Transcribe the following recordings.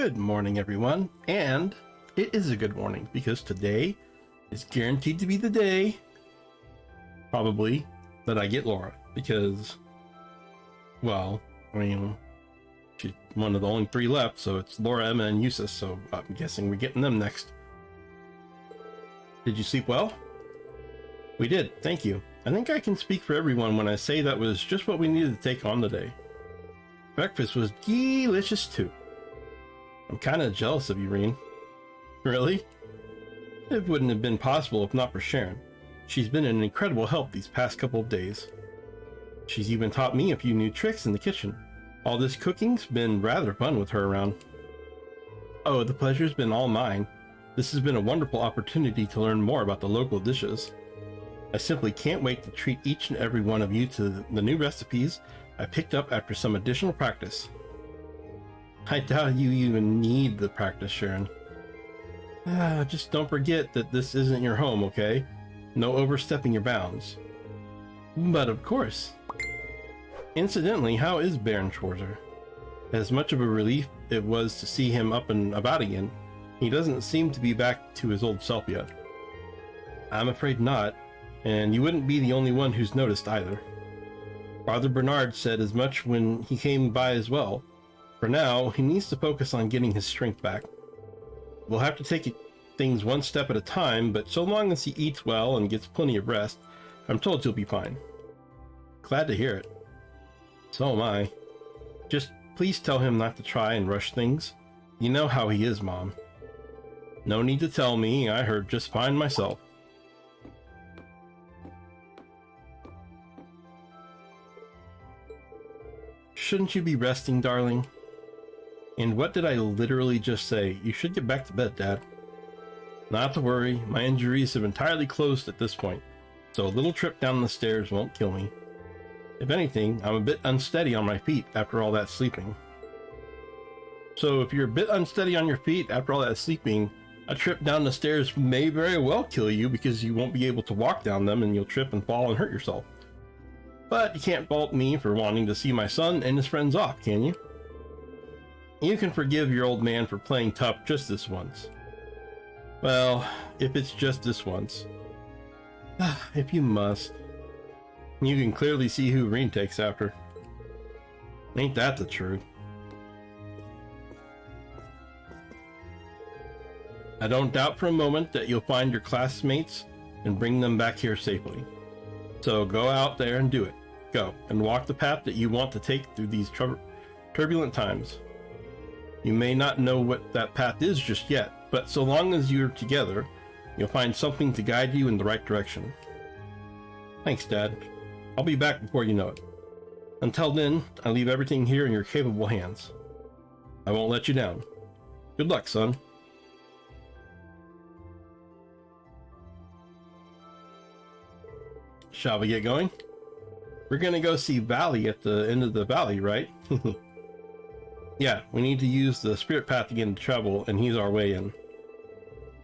Good morning, everyone, and it is a good morning because today is guaranteed to be the day, probably, that I get Laura because, well, I mean, she's one of the only three left, so it's Laura, Emma, and Eustace, so I'm guessing we're getting them next. Did you sleep well? We did, thank you. I think I can speak for everyone when I say that was just what we needed to take on today. Breakfast was delicious too. I'm kind of jealous of you, Rean. Really? It wouldn't have been possible if not for Sharon. She's been an incredible help these past couple of days. She's even taught me a few new tricks in the kitchen. All this cooking's been rather fun with her around. Oh, the pleasure's been all mine. This has been a wonderful opportunity to learn more about the local dishes. I simply can't wait to treat each and every one of you to the new recipes I picked up after some additional practice. I doubt you even need the practice, Sharon. Just don't forget that this isn't your home, okay? No overstepping your bounds. But of course. Incidentally, how is Baron Schwarzer? As much of a relief it was to see him up and about again, he doesn't seem to be back to his old self yet. I'm afraid not, and you wouldn't be the only one who's noticed either. Father Bernard said as much when he came by as well. For now, he needs to focus on getting his strength back. We'll have to take things one step at a time, but so long as he eats well and gets plenty of rest, I'm told he'll be fine. Glad to hear it. So am I. Just please tell him not to try and rush things. You know how he is, Mom. No need to tell me, I heard just fine myself. Shouldn't you be resting, darling? And what did I literally just say? You should get back to bed, Dad. Not to worry, my injuries have entirely closed at this point, so a little trip down the stairs won't kill me. If anything, I'm a bit unsteady on my feet after all that sleeping. So if you're a bit unsteady on your feet after all that sleeping, a trip down the stairs may very well kill you because you won't be able to walk down them and you'll trip and fall and hurt yourself. But you can't fault me for wanting to see my son and his friends off, can you? You can forgive your old man for playing tough just this once. Well, if it's just this once. If you must. You can clearly see who Rean takes after. Ain't that the truth? I don't doubt for a moment that you'll find your classmates and bring them back here safely. So go out there and do it. Go and walk the path that you want to take through these turbulent times. You may not know what that path is just yet, but so long as you're together, you'll find something to guide you in the right direction. Thanks, Dad. I'll be back before you know it. Until then, I leave everything here in your capable hands. I won't let you down. Good luck, son. Shall we get going? We're gonna go see Valley at the end of the valley, right? Yeah, we need to use the spirit path to get into trouble, and he's our way in.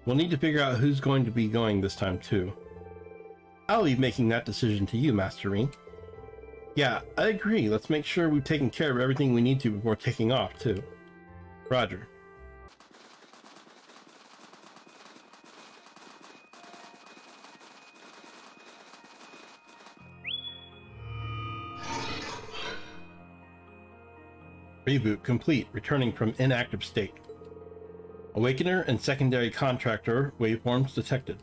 We'll need to figure out who's going to be going this time, too. I'll leave making that decision to you, Master Rean. Yeah, I agree. Let's make sure we've taken care of everything we need to before taking off, too. Roger. Reboot complete, returning from inactive state. Awakener and secondary contractor waveforms detected.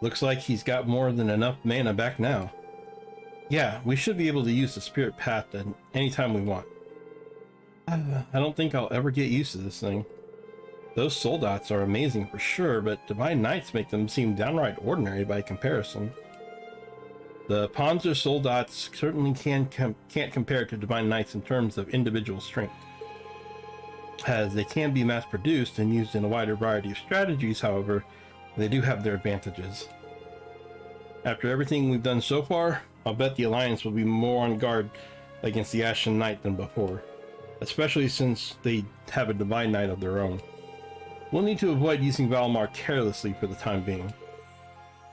Looks like he's got more than enough mana back now. Yeah, we should be able to use the spirit path at any time we want. I don't think I'll ever get used to this thing. Those soul dots are amazing for sure, but divine knights make them seem downright ordinary by comparison. The Panzer soul dots certainly can't compare to divine knights in terms of individual strength. As they can be mass produced and used in a wider variety of strategies, however, they do have their advantages. After everything we've done so far, I'll bet the Alliance will be more on guard against the Ashen Knight than before, especially since they have a divine knight of their own. We'll need to avoid using Valmar carelessly for the time being.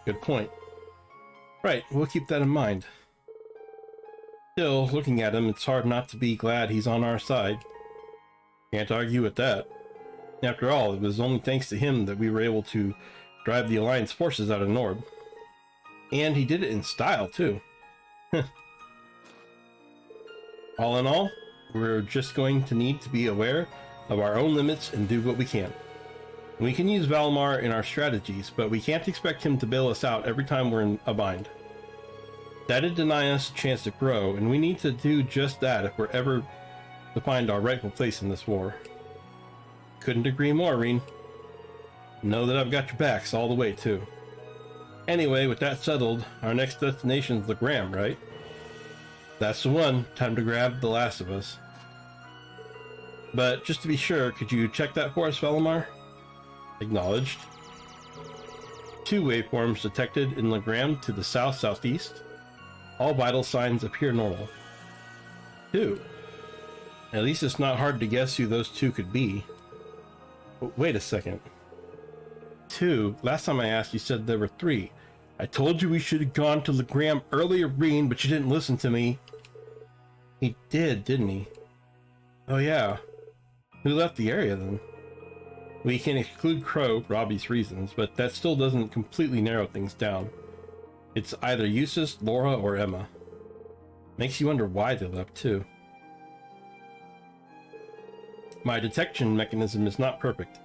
Good point. Right, we'll keep that in mind. Still, looking at him, it's hard not to be glad he's on our side. Can't argue with that. After all, it was only thanks to him that we were able to drive the Alliance forces out of Norb. And he did it in style, too. All in all, we're just going to need to be aware of our own limits and do what we can. We can use Valmar in our strategies, but we can't expect him to bail us out every time we're in a bind. That'd deny us a chance to grow, and we need to do just that if we're ever to find our rightful place in this war. Couldn't agree more, Rean. Know that I've got your backs all the way, too. Anyway, with that settled, our next destination's Legram, right? That's the one. Time to grab the last of us. But just to be sure, could you check that for us, Valimar? Acknowledged. 2 waveforms detected in Legram to the south-southeast. All vital signs appear normal. 2. At least it's not hard to guess who those 2 could be. But wait a second. 2. Last time I asked, you said there were 3. I told you we should have gone to Legram earlier, Rean, but you didn't listen to me. He did, didn't he? Oh yeah. Who left the area then? We can exclude Crow for obvious reasons, but that still doesn't completely narrow things down. It's either Eustace, Laura, or Emma. Makes you wonder why they left too. My detection mechanism is not perfect.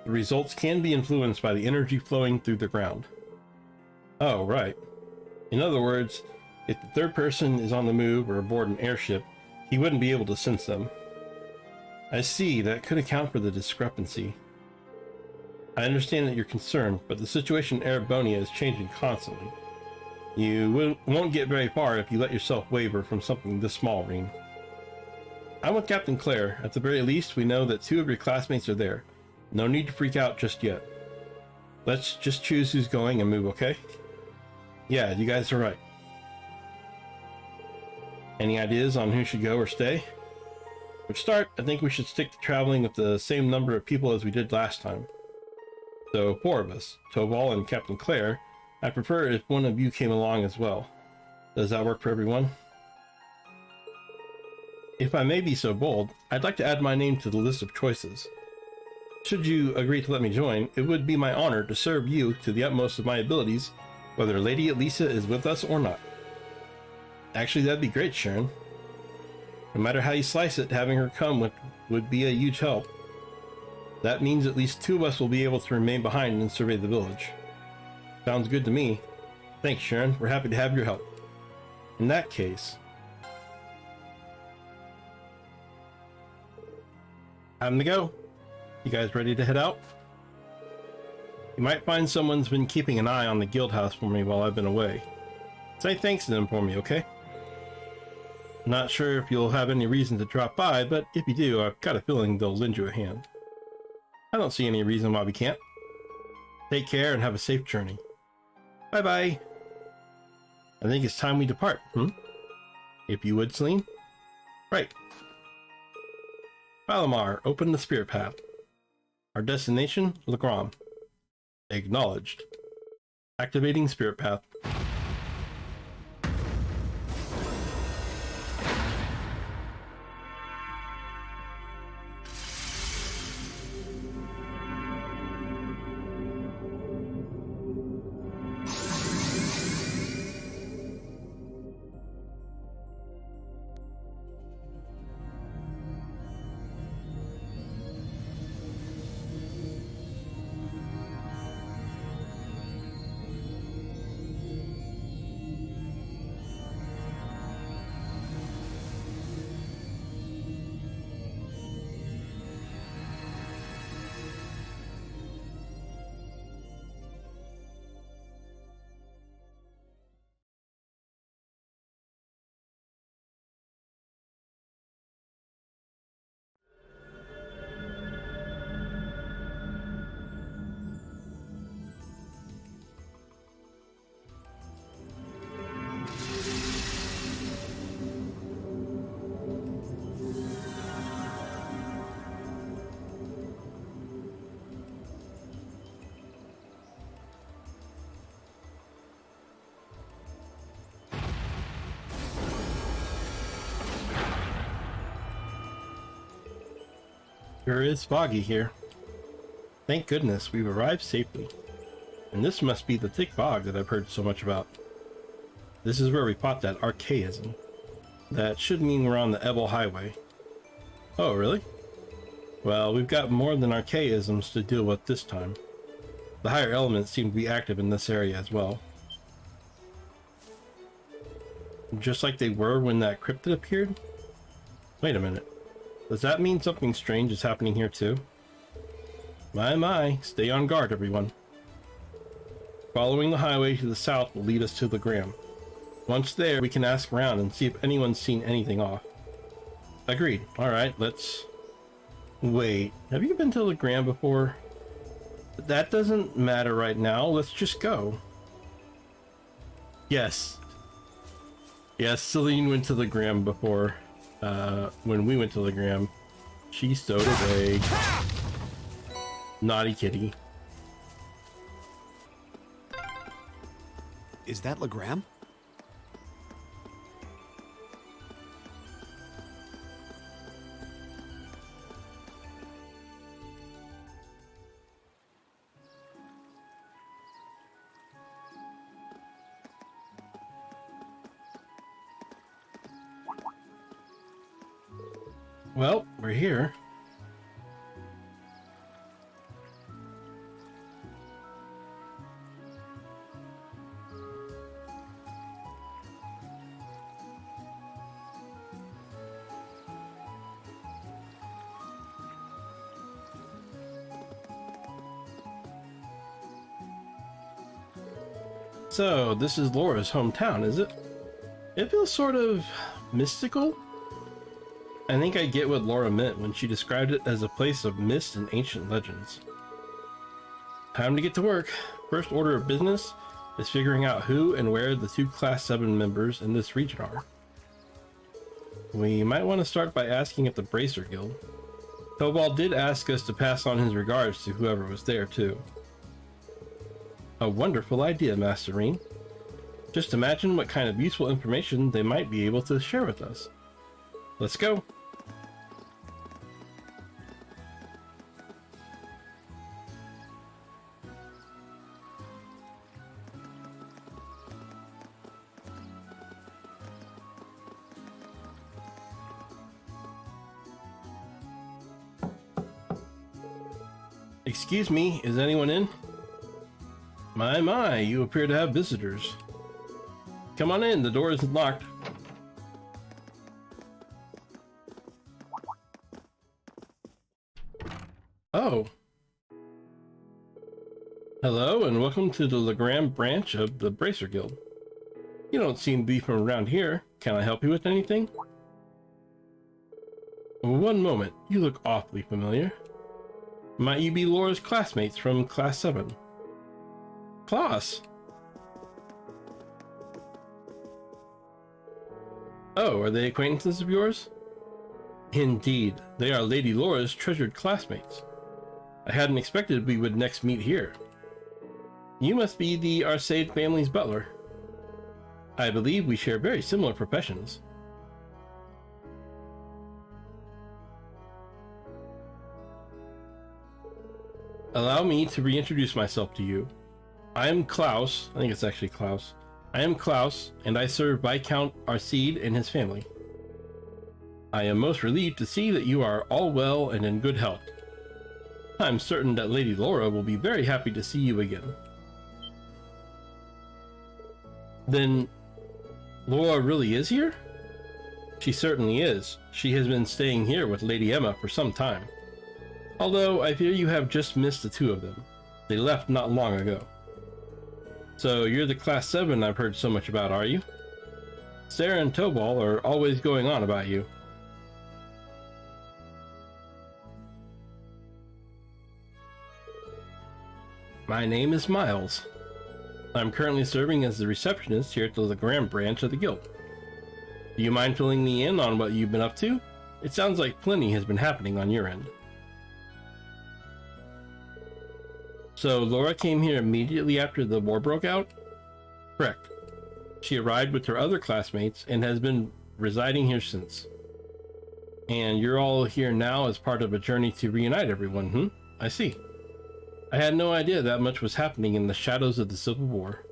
The results can be influenced by the energy flowing through the ground. Oh, right. In other words, if the third person is on the move or aboard an airship, he wouldn't be able to sense them. I see, that could account for the discrepancy. I understand that you're concerned, but the situation in Erebonia is changing constantly. You won't get very far if you let yourself waver from something this small, Rean. I'm with Captain Claire. At the very least, we know that 2 of your classmates are there. No need to freak out just yet. Let's just choose who's going and move, okay? Yeah, you guys are right. Any ideas on who should go or stay? For a start, I think we should stick to traveling with the same number of people as we did last time. So 4 of us, Tobal and Captain Claire. I prefer if one of you came along as well. Does that work for everyone? If I may be so bold, I'd like to add my name to the list of choices. Should you agree to let me join, it would be my honor to serve you to the utmost of my abilities, whether Lady Elisa is with us or not. Actually, that'd be great, Sharon. No matter how you slice it, having her come would be a huge help. That means at least 2 of us will be able to remain behind and survey the village. Sounds good to me. Thanks, Sharon. We're happy to have your help. In that case... time to go. You guys ready to head out? You might find someone's been keeping an eye on the guild house for me while I've been away. Say thanks to them for me, okay? Not sure if you'll have any reason to drop by, but if you do, I've got a feeling they'll lend you a hand. I don't see any reason why we can't. Take care and have a safe journey. Bye-bye. I think it's time we depart, If you would, Celine? Right. Valimar, open the spirit path. Our destination, Legram. Acknowledged. Activating spirit path. Sure is foggy here. Thank goodness we've arrived safely. And this must be the thick fog that I've heard so much about. This is where we fought that archaism. That should mean we're on the Ebel Highway. Oh, really? Well, we've got more than archaisms to deal with this time. The higher elements seem to be active in this area as well. Just like they were when that cryptid appeared? Wait a minute. Does that mean something strange is happening here too? My, stay on guard, everyone. Following the highway to the south will lead us to the Gram. Once there, we can ask around and see if anyone's seen anything off. Agreed. Alright, let's... Wait, have you been to the Gram before? That doesn't matter right now, let's just go. Yes. Yes, Celine went to the Gram before. When we went to the Gram. She stowed away. Naughty kitty. Is that Legram? Well, we're here. So, this is Laura's hometown, is it? It feels sort of mystical. I think I get what Laura meant when she described it as a place of mist and ancient legends. Time to get to work. First order of business is figuring out who and where the two Class 7 members in this region are. We might want to start by asking at the Bracer Guild. Tobal did ask us to pass on his regards to whoever was there too. A wonderful idea, Master Rean. Just imagine what kind of useful information they might be able to share with us. Let's go. Excuse me, is anyone in? My, you appear to have visitors. Come on in, the door isn't locked. Oh. Hello, and welcome to the Legram branch of the Bracer Guild. You don't seem to be from around here. Can I help you with anything? One moment, you look awfully familiar. Might you be Laura's classmates from Class 7? Class? Oh, are they acquaintances of yours? Indeed, they are Lady Laura's treasured classmates. I hadn't expected we would next meet here. You must be the Arcade family's butler. I believe we share very similar professions. Allow me to reintroduce myself to you. I am Klaus, I think it's actually Klaus. I am Klaus, and I serve Viscount XSEED and his family. I am most relieved to see that you are all well and in good health. I'm certain that Lady Laura will be very happy to see you again. Then, Laura really is here? She certainly is. She has been staying here with Lady Emma for some time. Although, I fear you have just missed the two of them. They left not long ago. So, you're the Class 7 I've heard so much about, are you? Sarah and Tobal are always going on about you. My name is Miles. I'm currently serving as the receptionist here at the Legram branch of the guild. Do you mind filling me in on what you've been up to? It sounds like plenty has been happening on your end. So Laura came here immediately after the war broke out? Correct. She arrived with her other classmates and has been residing here since. And you're all here now as part of a journey to reunite everyone, hmm? I see. I had no idea that much was happening in the shadows of the Civil War.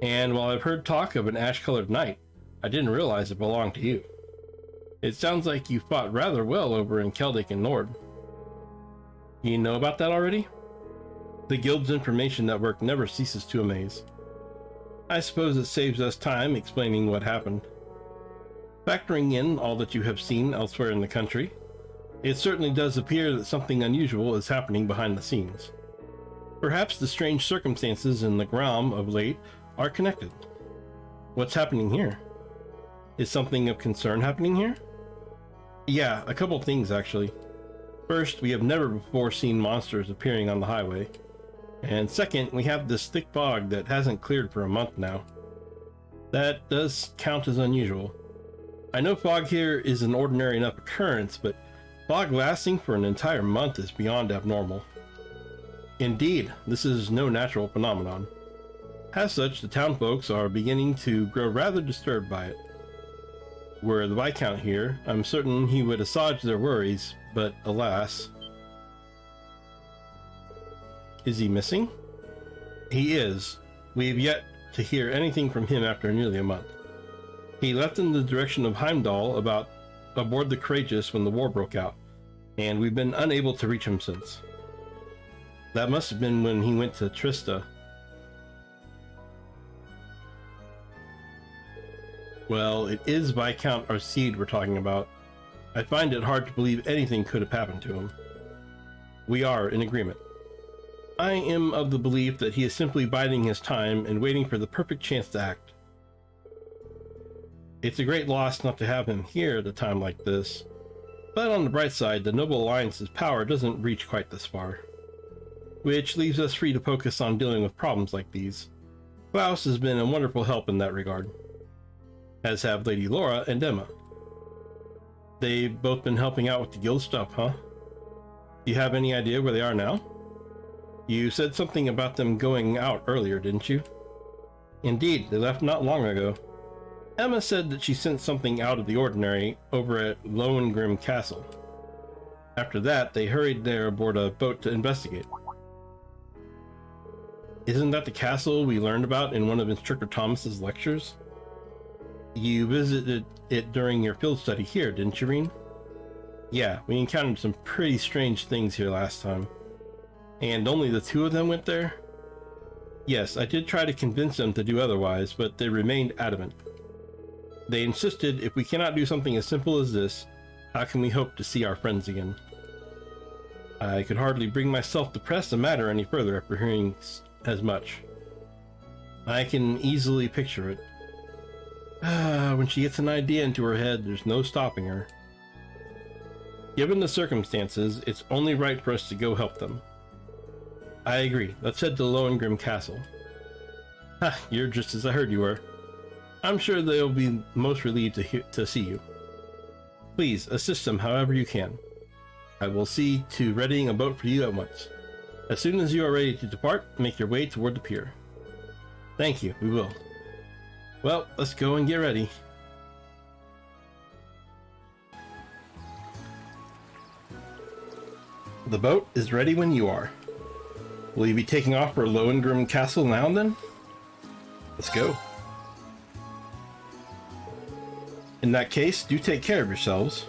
And while I've heard talk of an ash-colored knight, I didn't realize it belonged to you. It sounds like you fought rather well over in Celtic and Nord. You know about that already? The Guild's information network never ceases to amaze. I suppose it saves us time explaining what happened. Factoring in all that you have seen elsewhere in the country, it certainly does appear that something unusual is happening behind the scenes. Perhaps the strange circumstances in the Grom of late are connected. What's happening here? Is something of concern happening here? Yeah, a couple things actually. First, we have never before seen monsters appearing on the highway. And second, we have this thick fog that hasn't cleared for a month now. That does count as unusual. I know fog here is an ordinary enough occurrence, but fog lasting for an entire month is beyond abnormal. Indeed, this is no natural phenomenon. As such, the townfolks are beginning to grow rather disturbed by it. Were the Viscount here, I'm certain he would assuage their worries, but alas. Is he missing? He is. We have yet to hear anything from him after nearly a month. He left in the direction of Heimdall aboard the Courageous when the war broke out, and we've been unable to reach him since. That must have been when he went to Trista. Well, it is Viscount XSEED we're talking about. I find it hard to believe anything could have happened to him. We are in agreement. I am of the belief that he is simply biding his time and waiting for the perfect chance to act. It's a great loss not to have him here at a time like this, but on the bright side, the Noble Alliance's power doesn't reach quite this far, which leaves us free to focus on dealing with problems like these. Klaus has been a wonderful help in that regard, as have Lady Laura and Emma. They've both been helping out with the guild stuff, huh? Do you have any idea where they are now? You said something about them going out earlier, didn't you? Indeed, they left not long ago. Emma said that she sensed something out of the ordinary over at Lohengrim Castle. After that, they hurried there aboard a boat to investigate. Isn't that the castle we learned about in one of Instructor Thomas's lectures? You visited it during your field study here, didn't you, Rean? Yeah, we encountered some pretty strange things here last time. And only the two of them went there? Yes, I did try to convince them to do otherwise, but they remained adamant. They insisted if we cannot do something as simple as this, how can we hope to see our friends again? I could hardly bring myself to press the matter any further after hearing as much. I can easily picture it. When she gets an idea into her head, there's no stopping her. Given the circumstances, it's only right for us to go help them. I agree. Let's head to Lohengrim Castle. Ha, you're just as I heard you were. I'm sure they'll be most relieved to see you. Please, assist them however you can. I will see to readying a boat for you at once. As soon as you are ready to depart, make your way toward the pier. Thank you, we will. Well, let's go and get ready. The boat is ready when you are. Will you be taking off for Lohengrim Castle now then? Let's go. In that case, do take care of yourselves.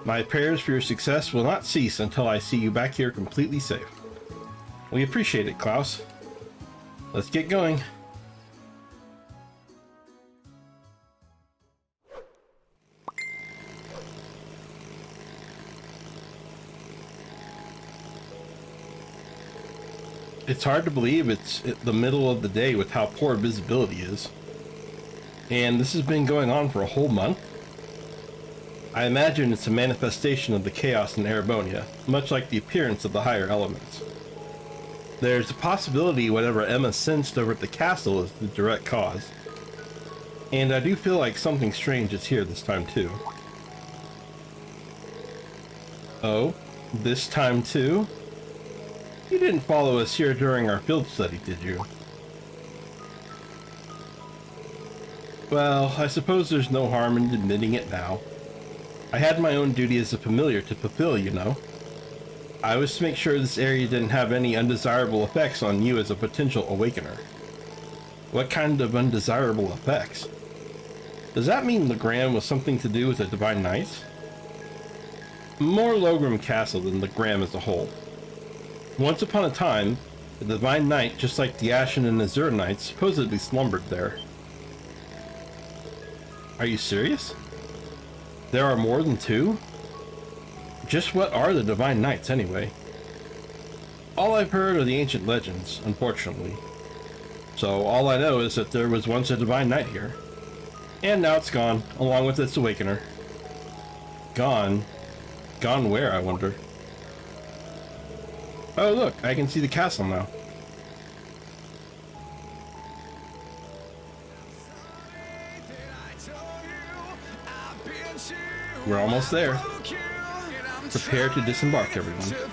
My prayers for your success will not cease until I see you back here completely safe. We appreciate it, Klaus. Let's get going. It's hard to believe it's the middle of the day with how poor visibility is. And this has been going on for a whole month? I imagine it's a manifestation of the chaos in Erebonia, much like the appearance of the higher elements. There's a possibility whatever Emma sensed over at the castle is the direct cause. And I do feel like something strange is here this time too. Oh, this time too? You didn't follow us here during our field study, did you? Well, I suppose there's no harm in admitting it now. I had my own duty as a familiar to fulfill, you know. I was to make sure this area didn't have any undesirable effects on you as a potential awakener. What kind of undesirable effects? Does that mean Legram was something to do with the Divine Knights? More Logram Castle than Legram as a whole. Once upon a time, the Divine Knight, just like the Ashen and Azure Knights, supposedly slumbered there. Are you serious? There are more than two? Just what are the Divine Knights, anyway? All I've heard are the ancient legends, unfortunately. So all I know is that there was once a Divine Knight here. And now it's gone, along with its Awakener. Gone? Gone where, I wonder? Oh look, I can see the castle now. We're almost there. Prepare to disembark, everyone.